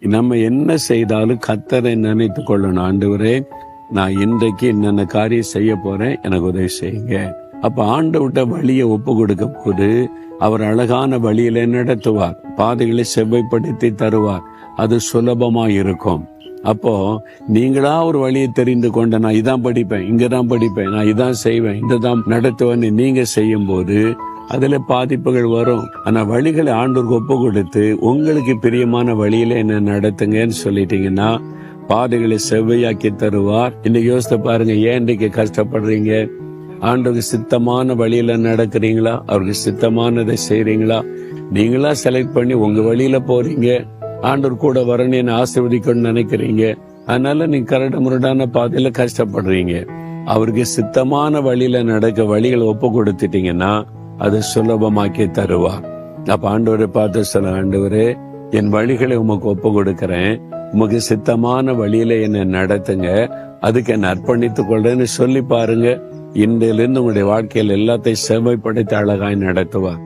நம்ம என்ன செய்தாலும் கர்த்தரை நினைத்து கொள்ளணும். ஆண்டவரே, நான் இன்றைக்கு என்னென்ன காரியம் செய்ய போறேன், எனக்கு உதவி செய்யுங்க. அப்ப ஆண்டவர்ட்ட வழியை ஒப்பு கொடுக்கும் போது அவர் அழகான வழியில நடத்துவார், பாதைகளை செவ்வைப்படுத்தி தருவார். அது சுலபமா இருக்கும். அப்போ நீங்களா ஒரு வழியை தெரிந்து கொண்ட, நான் இதான் படிப்பேன், இங்கதான் படிப்பேன், நான் இதான் செய்வேன், இதான் நடத்துவேன்னு நீங்க செய்யும் போது அதுல பாதிப்புகள் வரும். ஆனா வழிகளை ஆண்டவருக்கு ஒப்பு கொடுத்து உங்களுக்கு பிரியமான வழியில என்ன நடத்துங்கன்னு சொல்லிட்டீங்கன்னா பாதைகளை செவ்வையாக்கி தருவார். இன்னைக்கு யோசித்து பாருங்க, ஏன் இன்றைக்கு கஷ்டப்படுறீங்க? ஆண்டவருக்கு சித்தமான வழியில நடக்கிறீங்களா? அவருக்கு சித்தமானதை செய்றீங்களா? நீங்களா செலக்ட் பண்ணி உங்க வழியில போறீங்க. ஆண்டவர் கூட வரணும்னு ஆசீர்வதிக்கணும்னு நினைக்கிறீங்க. அதனால நீங்க கரடு முரடான பாதையில கஷ்டப்படுறீங்க. அவருக்கு சித்தமான வழியில நடக்க வழிகளை ஒப்பு கொடுத்துட்டீங்கன்னா அது சுலபமாக்கி தருவார். அப்ப ஆண்டவரை பார்த்து சொல்ல, ஆண்டவரே, என் வழிகளை உமக்கு ஒப்பு கொடுக்கிறேன், உமக்கு சித்தமான வழியில என்னை நடத்துங்க, அதுக்கு என்ன அர்ப்பணித்துக் கொள்றேன்னு சொல்லி பாருங்க. இன்றிலிருந்து உங்களுடைய வாழ்க்கையில் எல்லாத்தையும் செவ்வாய்ப்படுத்தி அழகாய் நடத்துவார்.